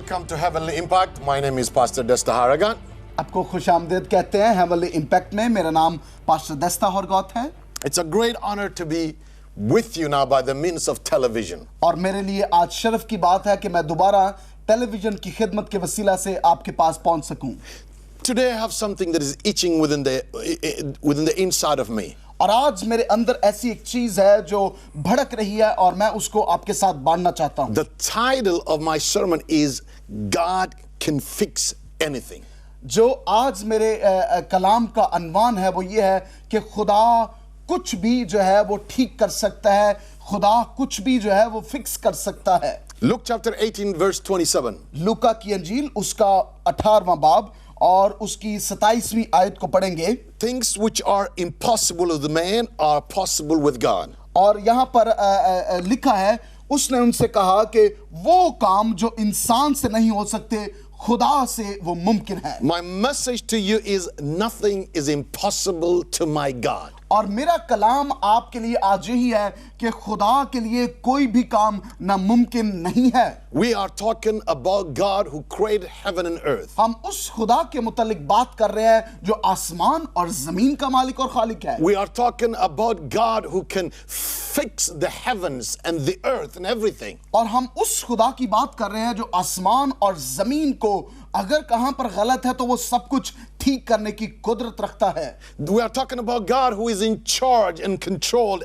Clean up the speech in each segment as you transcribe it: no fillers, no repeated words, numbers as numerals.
Welcome to Heavenly Impact. My name is Pastor Desta Haragan. आपको खुशामदीद कहते हैं heavenly impact में। मेरा नाम पास्टर दस्ता हरगौत है। It's a great honor to be with you now by the means of television. और मेरे लिए आज शर्फ की बात है कि मैं दोबारा टेलीविजन की खिदमत के वसीला से आपके पास पहुंच सकूं। Today I have something that is itching within the inside of me. और आज मेरे अंदर ऐसी एक चीज है जो भड़क रही है और मैं उसको आपके साथ बांटना चाहता हूं। The title of my sermon is God Can Fix Anything. जो आज मेरे कलाम का अनवान है वो ये है कि खुदा कुछ भी जो है वो ठीक कर सकता है, खुदा कुछ भी जो है वो फिक्स कर सकता है। Luke chapter 18 verse 27. लूका की अंजील उसका 18वां बाब और उसकी 27वीं आयत को पढ़ेंगे। Things which are impossible with man are possible with God. और यहाँ पर लिखा है, उसने उनसे कहा कि वो काम जो इंसान से नहीं हो सकते खुदा से वो मुमकिन है। My message to you is nothing is impossible to my God. और मेरा कलाम आपके लिए आज यही है कि खुदा के लिए कोई भी काम नामुमकिन नहीं है। We are talking about God who created heaven and earth. हम उस खुदा के मुतालिक बात कर रहे हैं जो आसमान और जमीन का मालिक और खालिक है। We are talking about God who can fix the heavens and the earth and everything. और हम उस खुदा की बात कर रहे हैं जो आसमान और जमीन को अगर कहां पर गलत है तो वो सब कुछ ठीक करने की कुदरत रखता है। We are talking about God who is in charge and control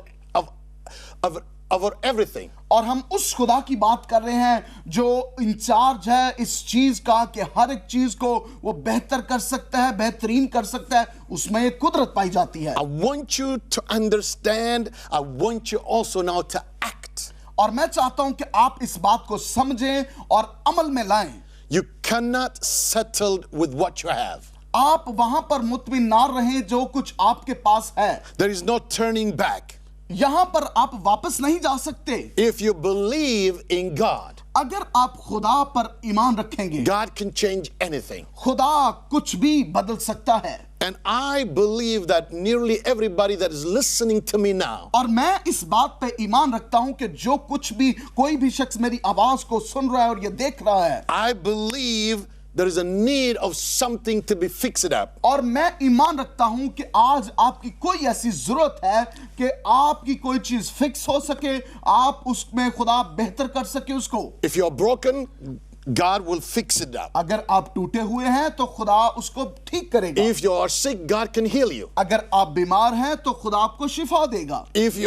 of everything. और हम उस खुदा की बात कर रहे हैं जो इंचार्ज है इस चीज का कि हर एक चीज को वो बेहतर कर सकता है, बेहतरीन कर सकता है, उसमें एक कुदरत पाई जाती है। I want you to understand. I want you also now to act. और मैं चाहता हूं कि आप इस बात को समझें और अमल में लाएं। You cannot settle with what you have. आप वहां पर मुतमिन ना रहें जो कुछ आपके पास है। There is no turning back. यहां पर आप वापस नहीं जा सकते। If you believe in God, अगर आप खुदा पर ईमान रखेंगे, God can change anything. खुदा कुछ भी बदल सकता है। And I believe that nearly everybody that is listening to me now, और मैं इस बात पे ईमान रखता हूं कि जो कुछ भी कोई भी शख्स मेरी आवाज को सुन रहा है और ये देख रहा है, I believe there is a need of something to be fixed up. और मैं ईमान रखता हूं कि आज आपकी कोई ऐसी जरूरत है कि आपकी कोई चीज फिक्स हो सके, आप उसमें खुदा बेहतर कर सके उसको। If you're broken, God will fix it up. अगर आप टूटे हुए हैं तो खुदा उसको ठीक करेगा। If you are sick, God can heal you. अगर आप बीमार हैं तो खुदा आपको शिफा देगा। If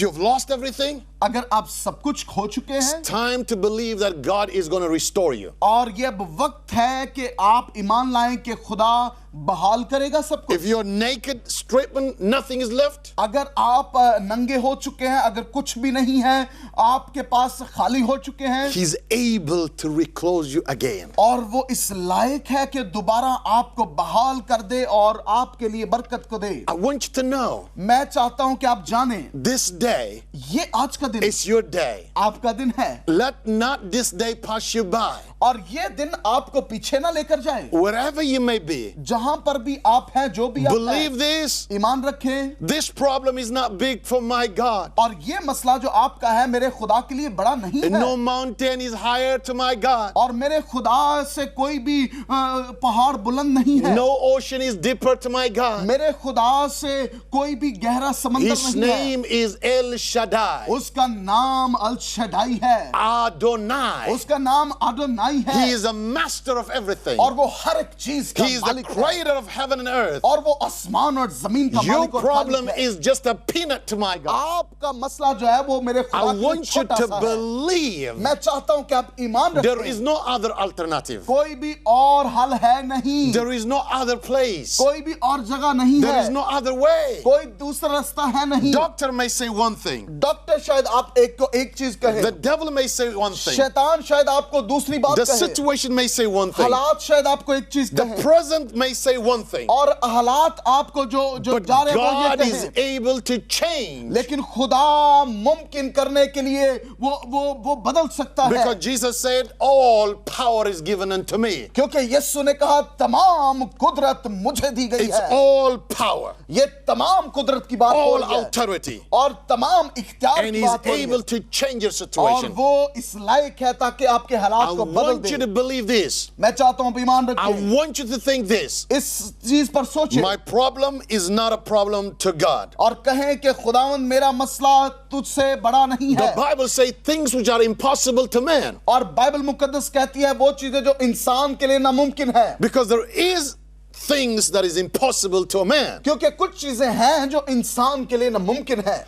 you've lost everything, अगर आप सब कुछ खो चुके हैं, it's time to believe that God is going to restore you. और ये अब वक्त है कि आप ईमान लाएं कि खुदा बहाल करेगा सब कुछ। If you're naked, stripped, nothing is left, अगर आप नंगे हो चुके हैं, अगर कुछ भी नहीं है, आपके पास खाली हो चुके हैं, He's able to reclothe you again. और वो इस लायक है कि दोबारा आपको बहाल कर दे और आपके लिए बरकत को दे। I want you to know, मैं चाहता हूं कि आप जानें, this day ये आज का दिन is your day. आपका दिन है। Let not this day pass you by. और ये दिन आपको पीछे ना लेकर जाए। Wherever you may be, जहां पर भी आप हैं, जो भी आप believe हैं, this. ईमान रखें। This problem is not big for my God. और ये मसला जो आपका है मेरे खुदा के लिए बड़ा नहीं है। No mountain is higher to my God. और मेरे खुदा से कोई भी पहाड़ बुलंद नहीं है। No ocean is deeper to my God. मेरे खुदा से कोई भी गहरा समंदर His नहीं है। name is El Shaddai. उसका नाम अल शदाई है। Adonai. उसका नाम अदोनाई है। He is a master of everything. और वो हर एक चीज का He is the मालिक है। creator of heaven and earth. और वो आसमान और जमीन का Your मालिक और problem खालिक है। is just a peanut to my God. आपका मसला जो है वो मेरे खुदा I के लिए want you छोटा to सा है। believe मैं चाहता हूं कि आप ईमान there रखें। is no other alternative. कोई भी और हल है नहीं। There is no other place. कोई भी और जगह नहीं There है। is no other way. कोई दूसरा रास्ता है नहीं। Doctor may say one thing. Doctor शायद आप एक चीज कहे, The devil may say one thing. शैतान शायद आपको दूसरी बात The कहे, situation may say one thing. हालात शायद आपको एक चीज The कहे, present may say one thing. और हालात आपको जो But जा रहे हैं वो ये God is कहें। able to change. लेकिन खुदा मुमकिन करने के लिए वो बदल सकता है। Because Jesus said, all power is given unto me. क्योंकि यीशु ने कहा तमाम कुदरत मुझे दी गई It's है। all power, ये तमाम कुदरत की बात हो all रही है authority. और तमाम इख्तियार And की He's साथ हो रही है able to change your और situation. वो इस लायक है ताकि आपके I हालात को बदल want you they. to believe this. मैं चाहता हूं आप ईमान I रखिए, want you to think this. इस चीज पर सोचिए My problem is not a problem to God. और कहें कि खुदावंद मेरा मसला तुझसे बड़ा नहीं The है। Bible says things which are impossible to man. और बाइबल मुकद्दस कहती है वो चीजें जो इंसान के लिए नामुमकिन है, Because there is things that is impossible to a man. क्योंकि कुछ चीजें हैं जो इंसान के लिए नामुमकिन है।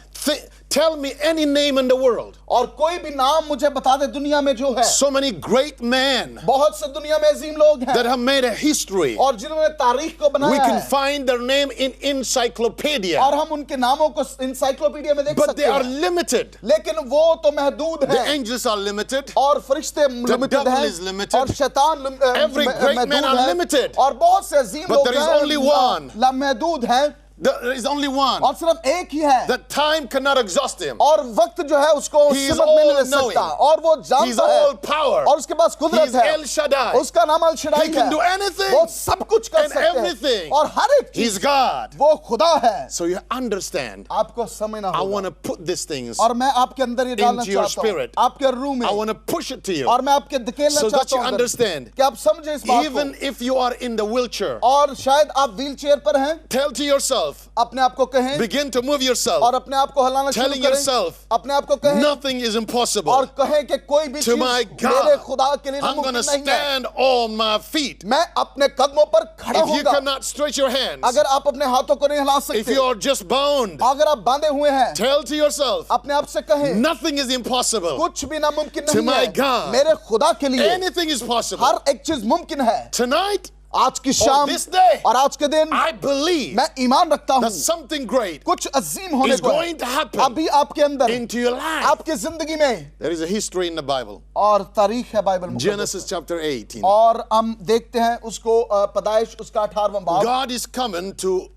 Tell me any name in the world. और कोई भी नाम मुझे बता दे दुनिया में जो है, So many great men बहुत से दुनिया में अजीम लोग हैं that have made a history. और जिन्होंने तारीख को We बनाया can है find their name in encyclopedia. और हम उनके नामों को इंसाइक्लोपीडिया में देख But सकते they are हैं, limited. लेकिन वो तो महदूद The है angels are limited. और फरिश्ते लिमिटेड devil हैं is limited. और शैतान Every great man महदूद are है limited. और बहुत से अजीम But लोग there is हैं only one. महदूद हैं There is only one. और सिर्फ एक ही है The time cannot exhaust him. और वक्त जो है उसको He is सीमित में नहीं ले all-knowing. सकता और वो He's जानता है all power. और उसके पास He कुदरत is है, El Shaddai. उसका नाम अल शदाई He can है, do anything वो सब कुछ कर and सकते everything. हैं और हर एक He's चीज God. वो खुदा है। So you understand. आपको समझना I होगा want to put these things. और मैं आपके अंदर ये डालना into your चाहता हूँ, spirit. आपके रूह में, I want to push it to you. और मैं आपके धकेलना So that चाहता you हूँ अंदर, understand. कि आप समझे इस बात Even को। if you are in the wheelchair, और शायद आप व्हील चेयर पर हैं, tell to yourself, अपने आप को कहें begin to move और yourself. अपने आप को हिलाना शुरू Telling करें, yourself, अपने आप को कहें nothing is और impossible. कहें कि कोई भी To चीज my मेरे God, खुदा के लिए I'm going to नामुमकिन नहीं है। stand on my feet. मैं अपने कदमों पर खड़ा If you होऊंगा। cannot stretch your hands, अगर आप अपने हाथों को नहीं हिला if सकते, you are just bound, अगर आप बांधे हुए हैं, tell to yourself, अपने आप से कहें nothing is impossible. कुछ भी नामुमकिन To नहीं my है, God, मेरे खुदा के लिए Anything is possible. हर एक चीज मुमकिन है। Tonight, आज की शाम this day, और आज के दिन I believe मैं ईमान रखता हूँ that something great कुछ अजीम होने is को है going to happen अभी आपके अंदर, into your life. आपकी जिंदगी में। There is a history in the Bible. और तारीख है बाइबल मुकद्दस Genesis chapter 18. में। और हम देखते हैं उसको पैदाइश उसका 18वां बाब, God is coming to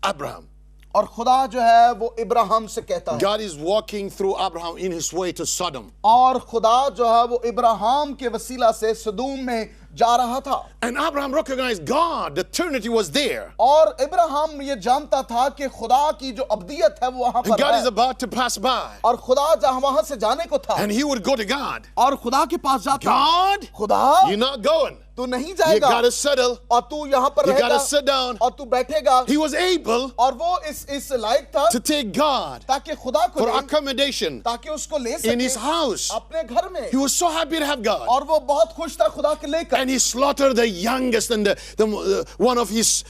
Abraham. और खुदा जो है वो इब्राहिम से कहता है, God is walking through Abraham in his way to Sodom. और खुदा जो है वो इब्राहिम के वसीला से सदूम में जा रहा था। And Abraham recognized God, the Trinity was there. और इब्राहिम ये जानता था कि खुदा की जो अब्दियत है वो वहां And पर God is है about to pass by. और खुदा जहां वहां से जाने को था And he would go to God. और खुदा के पास जाता, God, खुदा you're not going. तू नहीं You जाएगा got to settle. और तू यहाँ पर You got रहेगा to sit down. और तू बैठेगा। He was able और वो इस लायक था to take God ताकि खुदा को for ले, accommodation ताकि उसको ले in his सके house. अपने घर में। He was so happy to have God. और वो बहुत खुश था खुदा के लेकर। And he slaughtered the youngest and one of his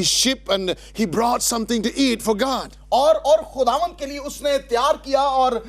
sheep, and he brought something to eat for God. और खुदावंद के लिए उसने तैयार किया और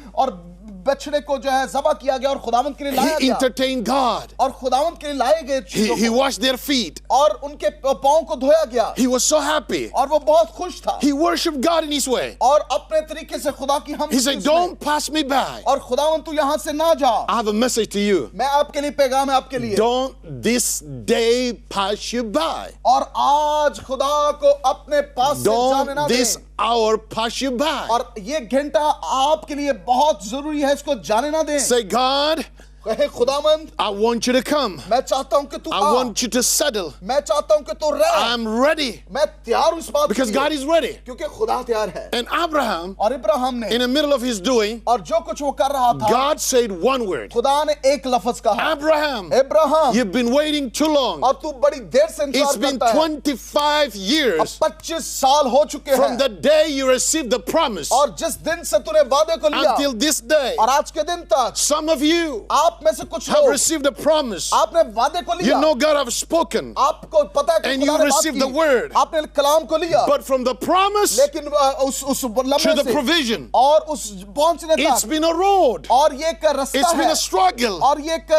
बछड़े को जो है ज़बह किया गया और खुदावंद के लिए लाया He गया entertained God. और खुदावंद के लिए लाए गए चीजों He को washed their feet. और उनके पाँव को धोया गया He was so happy. और वो बहुत खुश था He worshiped God in his way. और अपने तरीके से खुदा की हम He said, "Don't pass me by." और खुदावंद तू यहाँ से ना जा। I have a message to you. मैं आपके लिए पैगाम है आपके लिए। Don't this day pass you by. और आज खुदा को अपने पास से जाने ना Don't this दें hour pass you by. और ये घंटा आपके लिए बहुत जरूरी है, इसको जाने ना दें। Say, God, कहे खुदावंद I want you to come. मैं चाहता हूँ कि तू I uh, want you to settle. मैं चाहता हूँ कि तू रह, I'm ready मैं तैयार हूँ इस बात के because लिए, God is ready. क्योंकि खुदा तैयार है। And Abraham, और इब्राहिम ने in the middle of his doing, और जो कुछ वो कर रहा था God said one word. खुदा ने एक लफ्ज कहा, Abraham, Ibrahim you've been waiting too long. और तू बड़ी देर से It's इंतजार been करता है। 25 अब years 25 साल हो चुके from हैं the day you received the promise और जिस दिन से तूने वादे को लिया until this day. और आज के दिन तक Some of you आप में से कुछ have लोग received a promise. आपने वादे को लिया, You know God have spoken, आपको पता है कि and खुदा you ने बात received की, the word. आपने कलाम को लिया, but from the promise लेकिन उस to लम्हे the से provision, और उस पहुंचने it's तक been a road. और ये एक रास्ता It's been है a struggle. और ये एक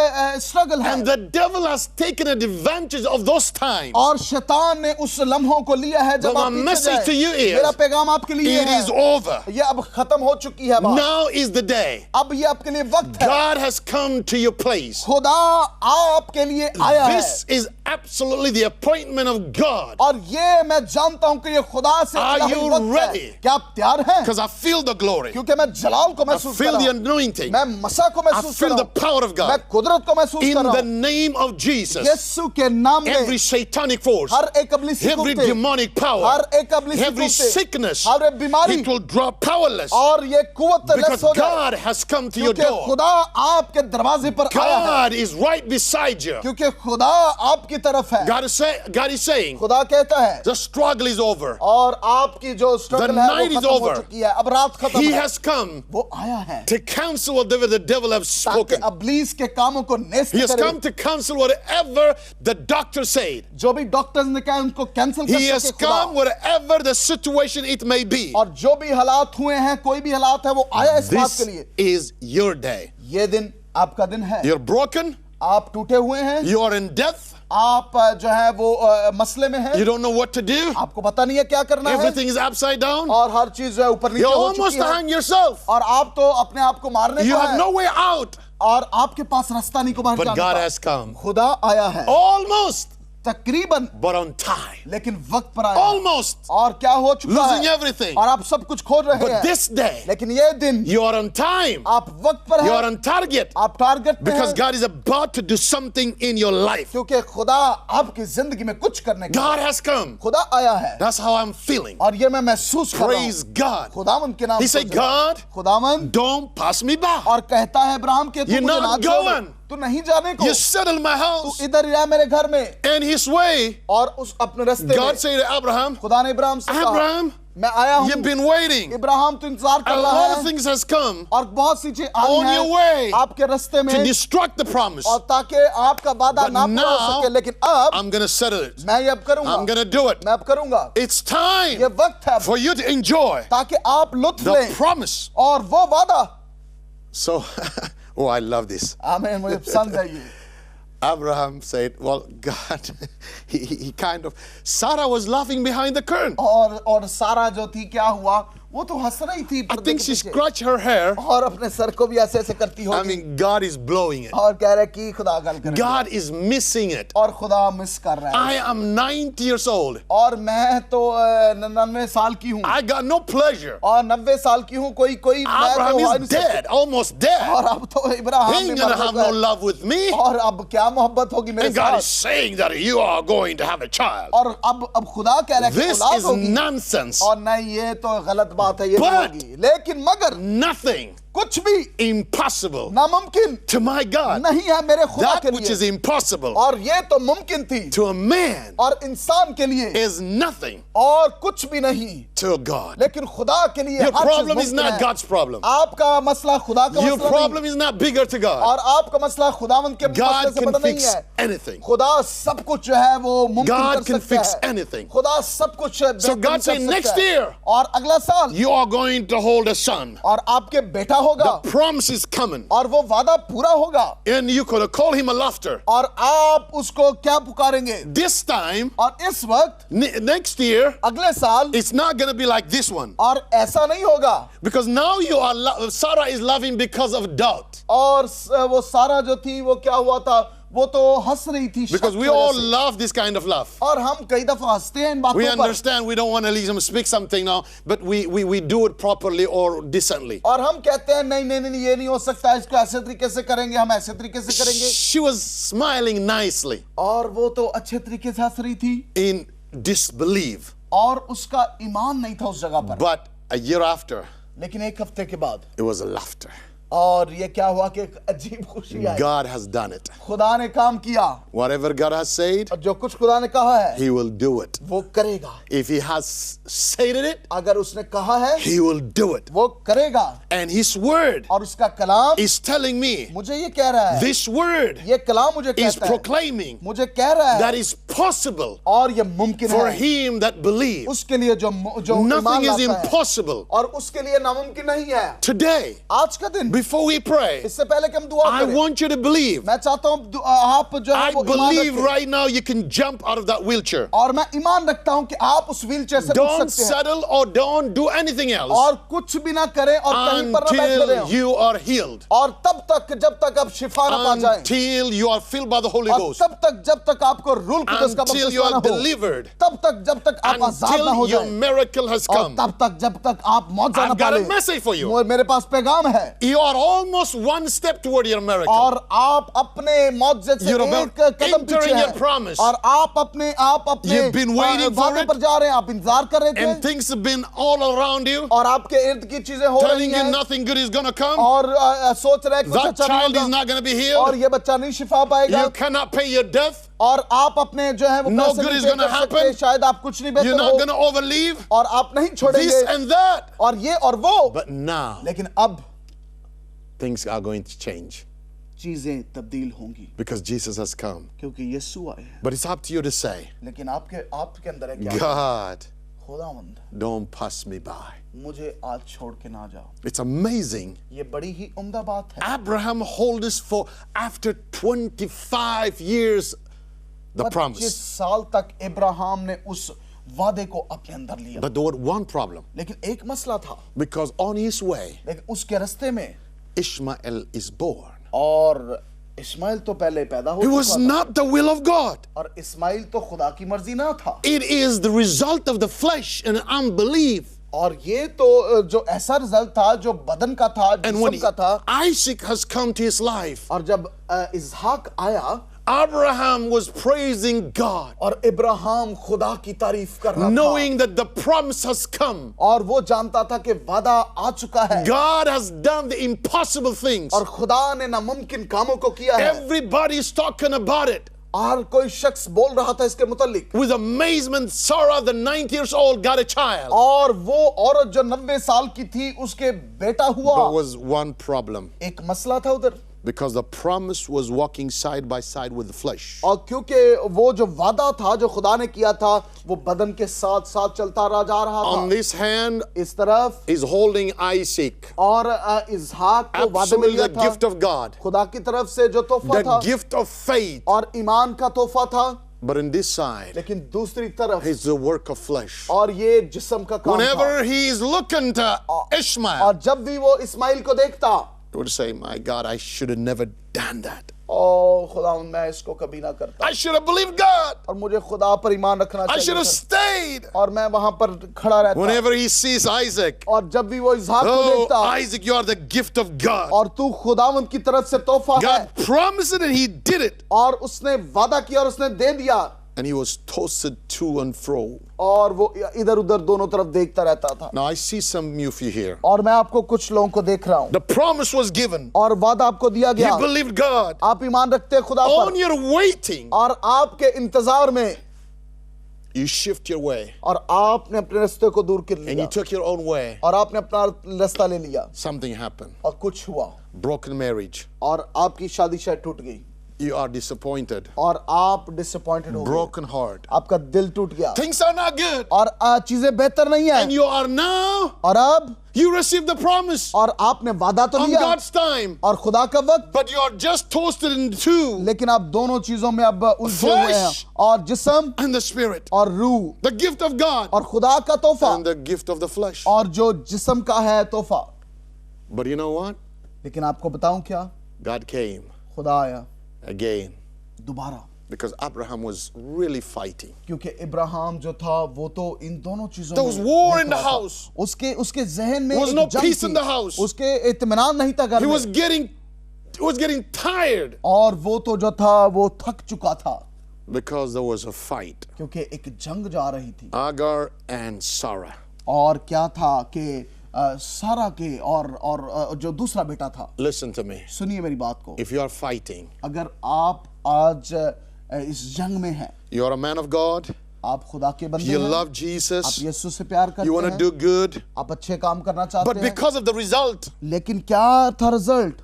स्ट्रगल है And the devil has taken advantage of those times. और शैतान ने उस लम्हों को लिया है जब But आप my पीछे message to you जाए। is, मेरा पैगाम आपके लिए It है, is over. ये अब खत्म हो चुकी है बात। Now is the day. अब ये आपके लिए वक्त है, God has come to your place. खुदा आपके लिए आया है। This is absolutely the appointment of God. और ये मैं जानता हूं कि ये खुदा से Are इलाही you वक्त है। ready? क्या आप तैयार हैं? Because I feel the glory. क्योंकि मैं जलाल को I महसूस कर feel रहा the हूं, anointing. मैं मसा को I महसूस कर feel रहा the हूं, power of मैं God. कुदरत को महसूस In कर रहा the हूं। name of Jesus, यीशु के नाम में every satanic force, हर एक अबलीसी every कुत्ते, demonic power, हर एक अबलीसी every कुत्ते, sickness, हर एक बीमारी it will drop powerless और ये कुव्वत लेस because हो जाए, God has come to your क्योंकि door. खुदा आपके दरवाजे पर आया है, God is right beside you. क्योंकि खुदा आपकी तरफ है। God is saying, खुदा कहता है the struggle is over. और आपकी जो स्ट्रगल है night वो is खत्म हो over. चुकी है, अब रात खत्म He है। has come वो आया है to cancel whatever the devil has ताकि spoken. अबलीस के कामों को नेस्त He has करे। come to cancel whatever the doctor said. जो भी डॉक्टर्स ने कहा उनको कैंसिल He कर has सके come खुदा। whatever the situation it may be. और जो भी हालात हुए हैं, कोई भी हालात है, वो आया इस बात के This लिए। is your day. ये दिन आपका दिन है। You're broken. आप टूटे हुए हैं, You are in death. आप जो है वो मसले में हैं, You don't know what to do. आपको पता नहीं है क्या करना है, Everything is upside down. और हर चीज जो है ऊपर नीचे You हो almost चुकी है, hang yourself. और आप तो अपने आप को मारने You को have है, no way out. और आपके पास रास्ता नहीं को बाहर But जाने God का। has come. खुदा आया है, Almost, तकरीबन, but on time. लेकिन वक्त पर आया है। Almost. और क्या हो चुका Losing है, everything. और आप सब कुछ खो रहे But हैं, this day, लेकिन ये दिन you are on time. आप वक्त पर You are हैं, on target. आप टारगेट पे Because हैं, God is about to do something in your life. क्योंकि खुदा आपकी जिंदगी में कुछ करने का, God has come. खुदा आया है, That's how I'm feeling. और ये मैं महसूस कर रहा Praise हूँ। God. खुदावंद के नाम He से said, God, खुदावंद, don't pass me by. और कहता है अब्राहम के तू You're मुझे not ना छोड़, going. तू नहीं जाने को, You settle my तू house. इधर ही रह मेरे घर में। And his way, और उस अपने रास्ते God में said to Abraham, खुदा ने इब्राहिम से कहा, Abraham, मैं आया हूँ, you've been waiting. इब्राहिम तू इंतजार कर A रहा lot of है, things has come और बहुत सी चीजें आई on your way हैं आपके रास्ते में, to destruct the promise. और ताकि आपका वादा But ना पूरा हो now, सके, लेकिन अब I'm going to settle it. मैं ये अब करूंगा, I'm going to do it. मैं अब करूंगा। It's time ये वक्त है for you to enjoy ताकि आप लुत्फ the लें promise. और वो वादा। So, oh, I love this. आमीन, मुझे पसंद है ये। Abraham said, well, God, he kind of, Sarah was laughing behind the curtain. और सारा जो थी, क्या हुआ, वो तो हंस रही थी I पर्दे think के she पीछे, scratched her hair. और अपने सर को भी ऐसे ऐसे करती I होगी, mean, God is blowing it. और कह रहे कि खुदा गल करे, God is missing it. और खुदा मिस कर रहा है। I am 90 years old. और मैं तो 99 साल की हूँ, I got no pleasure. और 90 साल की हूँ, कोई मैं तो Abraham हो is नहीं dead, almost dead. और अब तो He इब्राहिम ain't भी gonna मर have चुका no है, love with me. और अब क्या मोहब्बत होगी मेरे And God is साथ, saying that you are going to have a child. और अब खुदा कह रहा है कि This औलाद is होगी, nonsense. और नहीं, ये तो गलत बात है, ये नहीं But- होगी, लेकिन मगर Nothing कुछ भी impossible नामुमकिन to my God. नहीं है मेरे खुदा That के which is लिए, impossible और ये तो मुमकिन थी to a man और इंसान के लिए, is nothing और कुछ भी नहीं, to God. लेकिन खुदा के लिए Your हर चीज problem is मुमकिन not है। God's problem. आपका मसला खुदा का Your मसला problem नहीं, is not bigger to God. और आपका मसला खुदावंद के मसले God से can बड़ा नहीं fix है। anything. खुदा सब कुछ जो है वो मुमकिन God कर can सकता fix है, anything. खुदा सब कुछ So बेहतरीन God कर said, सकता next है। year, और अगला साल you are going to hold a son. और आपके बेटा होगा, The promise is coming. और वो वादा पूरा होगा, And you could call him a laughter. और आप उसको क्या पुकारेंगे, This time, और इस वक्त next year, अगले साल, it's not going to be like this one. और ऐसा नहीं होगा, Because now you are, Sarah is loving because of doubt. और वो सारा जो थी वो क्या हुआ था, वो तो हंस रही थी शक Because की we वजह all से। love this kind of love. और हम कई दफा हंसते हैं इन We बातों पर, understand we don't want to let him speak something now, but we do it properly or decently. और हम कहते हैं नहीं नहीं नहीं, ये नहीं हो सकता, इसको ऐसे तरीके से करेंगे, हम ऐसे तरीके से करेंगे, She was smiling nicely और वो तो अच्छे तरीके से हंस रही थी, in disbelief. और उसका ईमान नहीं था उस जगह पर, But a year after, लेकिन एक हफ्ते के बाद, it was a laughter. और ये क्या हुआ कि एक अजीब खुशी आई, God has done it. खुदा ने काम किया, Whatever God has said, और जो कुछ खुदा ने कहा है He will do it. वो करेगा, If He has said it, अगर उसने कहा है He will do it. वो करेगा, And His word और उसका कलाम is telling me, मुझे ये कह रहा है, this word ये कलाम मुझे is कहता है, proclaiming मुझे कह रहा that है, is possible और ये मुमकिन for है him that believes. उसके लिए जो ईमान Nothing is लाता है, impossible. और उसके लिए नामुमकिन नहीं है। Today, आज का दिन before we pray, इससे पहले कि हम दुआ I करें, want you to believe. मैं चाहता हूँ आप जो है I वो ईमान believe रखें। right now you can jump out of that wheelchair. और मैं ईमान रखता हूँ कि आप उस व्हीलचेयर से उठ Don't सकते हैं settle or don't do anything else और कुछ भी ना करें और कहीं पर ना बैठे रहे until हो। you are healed. और तब तक जब तक आप शिफा ना पा जाएं, Until you are filled by the Holy और Ghost. तब तक जब तक आपको रूह कुदस का Until you बपतिस्मा ना are हो, delivered. तब तक जब तक आप आजाद ना हो Until your जाएं, miracle has और come. तब तक जब तक आप मौत जाना I've got a पाले, message for you. मेरे पास पैगाम है। You are almost one step toward your miracle. और आप अपने मौजज़े से You're about एक कदम entering पीछे your हैं promise. और आप अपने You've been waiting for वादे it. पर जा रहे हैं, आप इंतजार कर रहे And थे things have been all around you, और आपके इर्द की चीजें हो रही telling you हैं nothing good is going to come. और सोच रहे हैं कि कुछ That अच्छा नहीं child is होगा not going to be और healed. ये बच्चा नहीं शिफा पाएगा You cannot pay your death. और आप अपने जो है वो No पैसे good नहीं is पे gonna कर सकते, happen. शायद आप कुछ नहीं You're बेहतर not हो going to overleave और आप नहीं this छोड़ेंगे and that. और ये और वो, But now लेकिन अब things are going to change चीजें तब्दील होंगी because Jesus has come. क्योंकि यीशु आए हैं। But it's up to you to say, लेकिन आपके अंदर है क्या? God, खुदावंद don't pass me by. मुझे आज छोड़ के ना जाओ। It's amazing. ये बड़ी ही उम्दा बात है। Abraham hold this for after 25 years the 25 promise. साल तक इब्राहिम ने उस वादे को अपने अंदर लिया, But there was one problem लेकिन एक मसला था, because on his way लेकिन उसके रास्ते में Ishmael is born. और इस्माइल तो पहले पैदा हो It was चुका था not the will of God. और इस्माइल तो खुदा की मर्जी ना था It is the result of the flesh and unbelief. और ये तो जो ऐसा रिजल्ट था जो बदन का था, And when जिस्म का था। Isaac has come to his life, और जब इसहाक आया Abraham was praising God, और इब्राहिम खुदा की तारीफ कर रहा था knowing that the promise has come. और वो जानता था कि वादा आ चुका है God has done the impossible things. और खुदा ने नामुमकिन कामों को किया है Everybody is talking about it. और कोई शख्स बोल रहा था इसके मुतालिक With amazement, Sarah, the 90 years old, got a child. और वो औरत जो 90 साल की थी उसके बेटा There हुआ। was one problem एक मसला था उधर because the promise was walking side by side with the flesh. और क्योंकि वो जो वादा था जो खुदा ने किया था वो बदन के साथ साथ चलता रहा जा रहा On था। this hand इस तरफ is holding Isaac, और इसहाक को वादे में absolutely लिया the था gift of God, खुदा की तरफ से जो तोहफा the था gift of faith. और ईमान का तोहफा था, But on this side लेकिन दूसरी तरफ is the work of flesh. और ये जिस्म का काम था। Whenever he is looking to Ishmael, और जब भी वो इस्माइल को देखता he would say, "My God, I should have never done that. ओ खुदा मैं इसको कभी ना करता I should have believed God. और मुझे खुदा पर ईमान रखना I should चाहिए have था। stayed." और मैं वहां पर खड़ा रहता Whenever he sees Isaac, और जब भी वो इसहाक को "Oh, देखता Isaac, you are the gift of God. और तू खुदावंद की तरफ से तोहफा है God promised it and he did it." और उसने वादा किया और उसने दे दिया And he was tossed to and fro. और वो इधर उधर दोनों तरफ देखता रहता था। Now I see some of you here. और मैं आपको कुछ लोगों को देख रहा हूँ The promise was given. और वादा आपको दिया गया, You believed God. आप ईमान रखते हैं खुदा On पर your waiting, और आपके इंतजार में you shift your way और आपने अपने रास्ते को दूर कर and लिया you took your own way. और आपने अपना रास्ता ले लिया Something happened. और कुछ हुआ Broken marriage. और आपकी शादी शायद टूट गई You are disappointed. और आप डिसअपॉइंटेड हो गए, Broken heart. आपका दिल टूट गया Things are not good. और चीजें बेहतर नहीं है And you are now, और अब you received the promise और आपने वादा तो on लिया God's time. और खुदा का वक्त, But you are just toasted in two, लेकिन आप दोनों चीजों में अब उलझे हुए हैं Flesh. और जिस्म and the spirit. और रूह The gift of God और खुदा का तोहफा and the gift of the flesh. और जो जिस्म का है तोहफा। But you know what? लेकिन आपको बताऊं क्या, God came खुदा आया again दोबारा because Abraham was really fighting. क्योंकि इब्राहिम जो था वो तो इन दोनों चीजों There was में war देख in the रहा था। house. उसके जहन में There was एक no जंग peace थी। in the house. उसके इत्मीनान नहीं था घर He में was getting tired और वो तो जो था वो थक चुका था because there was a fight. क्योंकि एक जंग जा रही थी Agar and Sarah. और क्या था कि सारा के और जो दूसरा बेटा था। Listen to me. सुनिए मेरी बात को, If you are fighting, अगर आप आज इस जंग में हैं, you are a man of God, आप खुदा के बंदे you हैं, love आप Jesus, यीशु से प्यार you करते want to हैं, do good, आप अच्छे काम करना चाहते but हैं, because of the result लेकिन क्या था रिजल्ट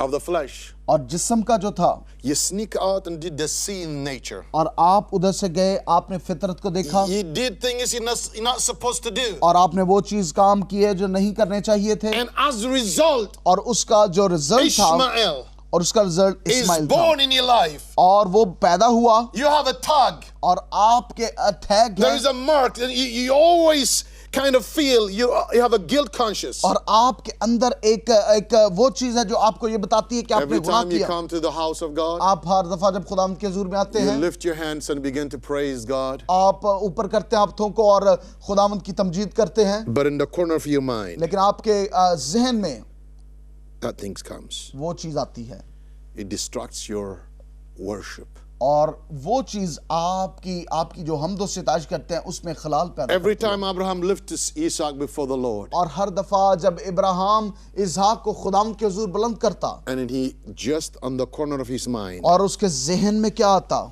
of the flesh. और जिस्म का जो था, You sneak out and did the sin nature. और आप उधर से गए, आपने फितरत को देखा You did things you're not supposed to do. और आपने वो चीज काम की है जो नहीं करने चाहिए थे, And as a result, और उसका जो रिजल्ट था, Ishmael और उसका रिजल्ट is इस्माइल था, born in your life. और वो पैदा हुआ, You have a tag. और आपके अटैक There है, is a mark. And you always kind of feel you have a guilt conscious. और आपके अंदर एक वो चीज है जो आपको ये बताती है कि आपने Every गुनाह time you किया। come to the house of God, आप हर दफा जब खुदावंद के हुजूर में आते you हैं, lift your hands and begin to praise God. आप ऊपर करते हैं हाथों को और खुदावंद की तमजीद करते हैं, But in the corner of your mind, लेकिन आपके जहन में that thing comes. वो चीज आती है, It distracts your worship. और वो चीज आपकी जो हमदो सिताज करते हैं उसमें खलाल पैदा Every करती है। time Abraham lifted Isaac before the Lord, और हर दफा जब इब्राहिम इसहाक को खुदावंद के हुजूर बुलंद करता, and then he just on the corner of his mind, और उसके जहन में क्या आता,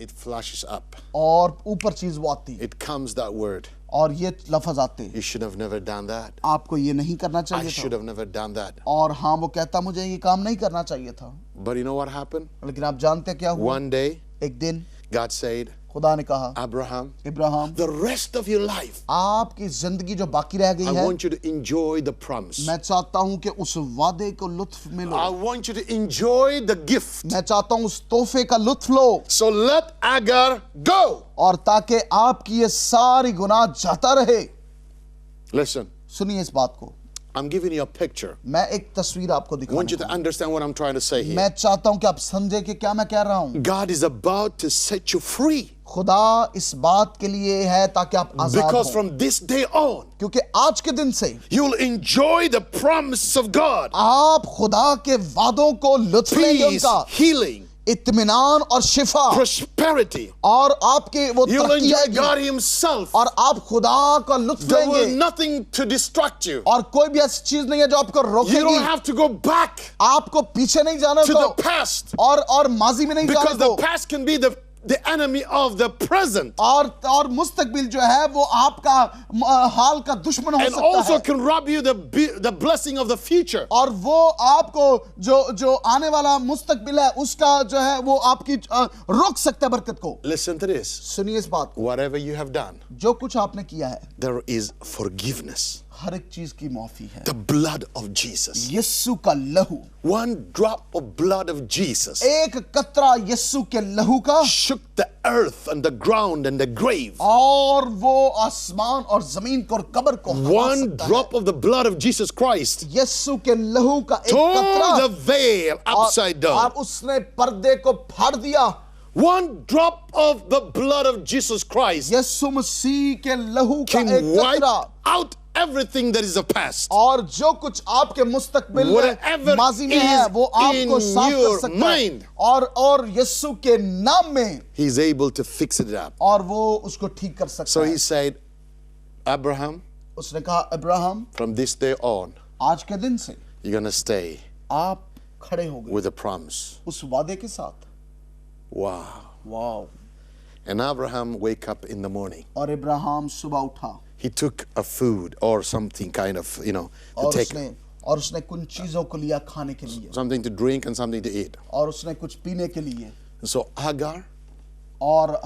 it flashes up. और ऊपर चीज वो आती, It comes that word. और ये लफ्ज आते, You should have never done that. आपको ये नहीं करना I चाहिए should था, have never done that. और हाँ वो कहता मुझे ये काम नहीं करना चाहिए था। But you know what happened? लेकिन आप जानते हैं क्या हुआ? One day, एक दिन God said, खुदा ने कहा, Abraham, Ibrahim, the rest of your life, आपकी जिंदगी जो बाकी रह गई I है, want you to enjoy the promise. मैं चाहता हूं कि उस वादे को लुत्फ में लो, I want you to enjoy the gift. मैं चाहता हूं उस तोहफे का लुत्फ लो, So let Agar go. और ताकि आपकी ये सारी गुनाह जाता रहे। Listen, सुनिए इस बात को, I'm giving you a picture. मैं एक तस्वीर आपको I want you to दिखाऊंगा। understand what I'm trying to say here. मैं चाहता हूं कि आप समझे कि क्या मैं कह रहा हूं। God is about to set you free. खुदा इस बात के लिए है ताकि आप आजाद Because हो, from this day on, क्योंकि आज के दिन से you'll enjoy the promises of God. आप खुदा के वादों को लुत्फ लेंगे, Peace, उनका healing, इत्मीनान और शिफा, prosperity. और आपके वो You'll तरक्की enjoy आएगी, God Himself. और आप खुदा का लुत्फ There will लेंगे, nothing to distract you. और कोई भी ऐसी चीज नहीं है जो आपको You रोकेगी। don't have to go back आपको पीछे नहीं जाना to को, the past. और माजी में नहीं जाना Because the को, past can be the enemy of the present. और मुस्तकबिल जो है वो आपका हाल का दुश्मन हो And सकता also है, can rob you the blessing of the future. और वो आपको जो आने वाला मुस्तकबिल है उसका जो है वो आपकी रोक सकता है बरकत को। Listen to this. सुनिए इस बात को, Whatever you have done, जो कुछ आपने किया है, there is forgiveness. हर एक चीज की माफी है। The blood of Jesus. यीशु का लहू, One drop of blood of Jesus एक कतरा यीशु के लहू का shook the earth and the ground and the grave. और वो आसमान और जमीन को और कब्र को हिला One सकता है। drop of the blood of Jesus Christ यीशु के लहू का एक tore कतरा, the veil upside और down. उसने पर्दे को फाड़ दिया। One drop of the blood of Jesus Christ यीशु मसीह के लहू का can एक wipe कतरा, out everything that is the past. और जो कुछ आपके मुस्तकबिल Whatever में माजी में है is वो आपको in साफ कर your सकता है, mind. और यीशु के नाम में, He's able to fix it up. और वो उसको ठीक कर सकता So है। he said, Abraham, उसने कहा, Abraham, from this day on, आज के दिन से you're going to stay आप खड़े हो गए with a promise. उस वादे के साथ। Wow. Wow. And Abraham wake up in the morning. और इब्राहिम सुबह उठा, He took a food or something kind of, to और take उसने कुछ चीजों को लिया खाने के लिए, something to drink and something to eat. और उसने कुछ पीने के लिए, So Hagar, और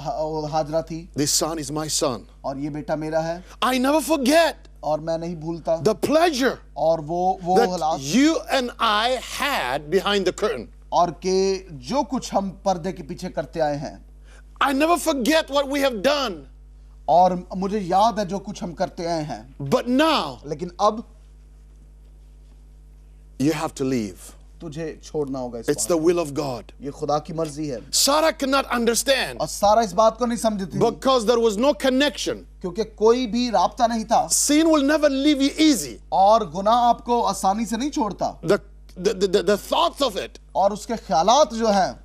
हाजरा थी, this son is my son. और ये बेटा मेरा है, I never forget और मैं नहीं भूलता, the pleasure और वो that हालात, you and I had behind the curtain. और के जो कुछ हम पर्दे के पीछे करते आए हैं, I never forget what we have done. और मुझे याद है जो कुछ हम करते आए हैं, But now लेकिन अब you have to leave. तुझे छोड़ना होगा। इस It's बात, the will of God. ये खुदा की मर्जी है। Sarah cannot understand और सारा इस बात को नहीं समझती थी, because there was no connection. क्योंकि कोई भी राब्ता नहीं था, Sin will never leave you easy. और गुनाह आपको आसानी से नहीं छोड़ता, The thoughts of it, और उसके ख्यालात जो हैं,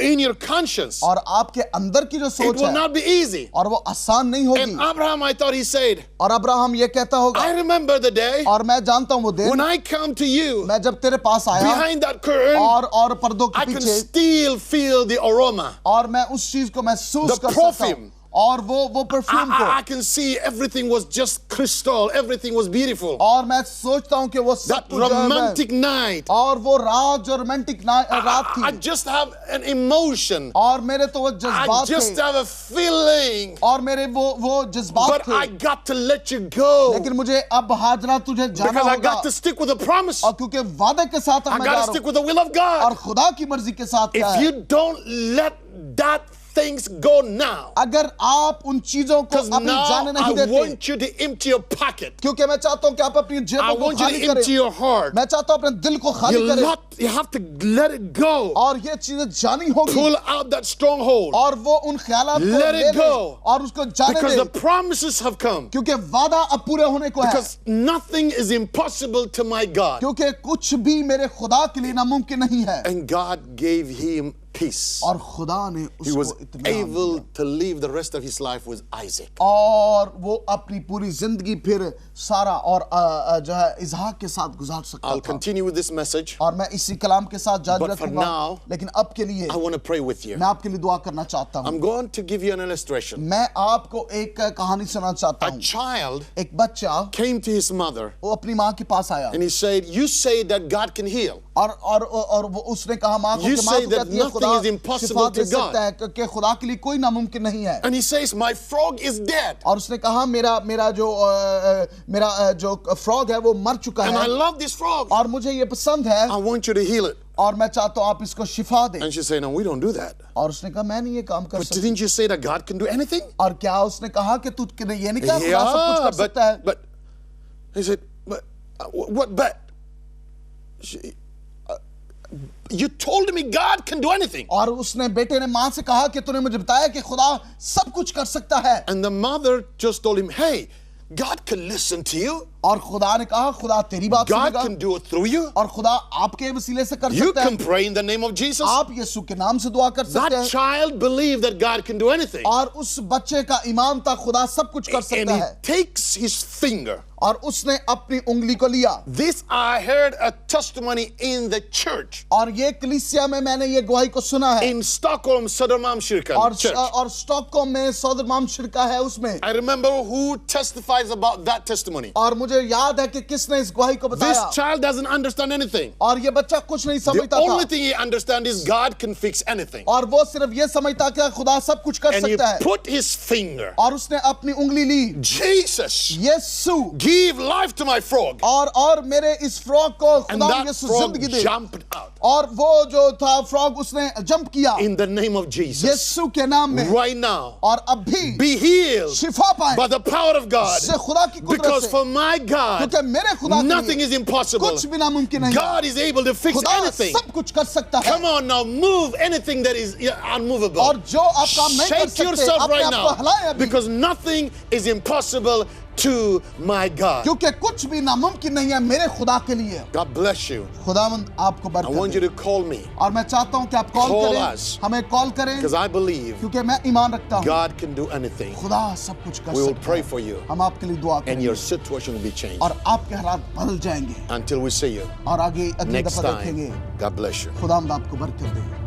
in your conscience, और आपके अंदर की जो it सोच will है, not be easy. और वो आसान नहीं होगी। And Abraham, I thought he said, और अब्राहम ये कहता होगा, I remember the day और मैं जानता हूँ वो दिन, when I come to you मैं जब तेरे पास आया behind that curtain, और पर्दों के I can पीछे, still feel the aroma. और मैं उस चीज को महसूस The कर सकता हूँ, perfume. और वो परफ्यूम को, I can see everything was just crystal, everything was beautiful. और मैं सोचता हूँ कि वो सब That कुछ जो है romantic night, और वो रात जो रोमांटिक रात I थी, just have an emotion. और मेरे तो वो I जज्बात just थे, have a feeling. और मेरे वो जज्बात But I थे, got to let you go लेकिन मुझे अब हाजरा तुझे जाना because I होगा, got to stick with the promise. और क्योंकि वादे के साथ I मैं got जा to रहा stick हूँ, with the will of God. और खुदा की मर्जी के साथ क्या If है, you don't let that things go now, अगर आप उन चीजों को because अभी now जाने I नहीं देते, want you to empty your pocket. क्योंकि मैं चाहता हूँ कि आप अपनी I जेबों को want you खाली to empty करें, your heart. मैं चाहता हूँ अपने दिल को खाली करें, You have to let it go. और ये चीजें जानी होगी, Pull out that stronghold और वो उन ख्यालात को Let ले it ले go. और उसको जाने because they, the promises have come. क्योंकि वादा अब पूरे होने को है, Because nothing is impossible to my God. क्योंकि कुछ भी मेरे खुदा के लिए नामुमकिन नहीं है, And God gave him peace. और खुदा ने He was उसको इत्मीनान able दिया, to live the rest of his life with Isaac. और वो अपनी पूरी जिंदगी फिर सारा और जो है इसहाक के साथ गुजार सकता I'll था, continue with this message. और मैं इसी कलाम के साथ जारी But for रखूंगा, now, लेकिन अब के लिए I want to pray with you. मैं आपके लिए दुआ करना चाहता हूँ, I'm going to give you an illustration. मैं आपको एक कहानी सुनाना चाहता A हूँ। child एक बच्चा came to his mother वो अपनी माँ के पास आया, and he said, "You say that God can heal. और वो उसने कहा माँ को You कि माँ say तो that कहती है nothing खुदा is impossible Shifa they to God. सकता है कि खुदा के लिए कोई नामुमकिन नहीं है, And he says, "My frog is dead." और उसने कहा मेरा जो फ्रॉग है वो मर चुका And I है, love this frog. और मुझे ये पसंद है, I want you to heal it. और मैं चाहता हूँ आप इसको शिफा दें, And she said, "No, we don't do that." और उसने कहा मैं नहीं ये काम कर But सकता, didn't you say that God can do anything? और क्या उसने कहा कि तू ये नहीं कहा खुदा सब कुछ कर सकता है, but he said, "But what? But she, you told me God can do anything." और उसने बेटे ने माँ से कहा कि तूने मुझे बताया कि खुदा सब कुछ कर सकता है, And the mother just told him, "Hey, God can listen to you. और खुदा ने कहा खुदा तेरी बात God सुनेगा, can do it through you. और खुदा आपके वसीले से कर You सकता can है, pray in the name of Jesus." आप यीशु के नाम से दुआ कर सकते That हैं, child believed that God can do anything. और उस बच्चे का ईमान था खुदा सब कुछ कर And सकता he है, takes his finger. और उसने अपनी उंगली को लिया, This I heard a testimony in the church और ये कलीसिया में मैंने ये गवाही को सुना है, in Stockholm, Södermalmskyrkan church. और स्टॉकहोम में सोदरमाम शिरका है उसमें, I remember who testifies about that testimony. और मुझे याद है कि किसने इस गवाही को This बताया, child doesn't understand anything. और ये बच्चा कुछ नहीं The समझता only था, thing he understands is God can fix anything. और वो सिर्फ ये समझता कि खुदा सब कुछ कर And he सकता है, put his finger. और उसने अपनी उंगली ली, Jesus, Yeshu, give life to my frog. और मेरे इस फ्रॉग को And खुदा that यीशु frog जिंदगी दे, jumped out और वो जो था फ्रॉग उसने जंप किया in the name of Jesus. यीशु के नाम में, Right now, और अब भी be healed शिफा पाए by the power of God. से खुदा की कुदरत Because से, for my God, क्योंकि मेरे खुदा के nothing लिए is impossible. कुछ भी नामुमकिन नहीं है, God is able to fix खुदा anything. सब कुछ कर सकता है, Come on now, move anything that is unmovable. और जो आप काम नहीं कर Shake सकते yourself अपने right आप को हिलाएं now. अभी, Because nothing is impossible to my God. क्योंकि कुछ भी नामुमकिन नहीं है मेरे खुदा के लिए। God bless you. खुदावंद आपको I बरकत want you they, to call me और मैं चाहता हूँ कि आप कॉल Call करें, us. हमें कॉल करें, because I believe क्योंकि मैं ईमान रखता हूँ God can do anything. खुदा सब कुछ कर We will सकता pray है, for you हम आपके लिए दुआ and करेंगे, your situation will be changed. और आपके हालात बदल जाएंगे, Until we see you और आगे अगली next दफा time, देखेंगे। God bless you. खुदावंद आपको बरकत दे।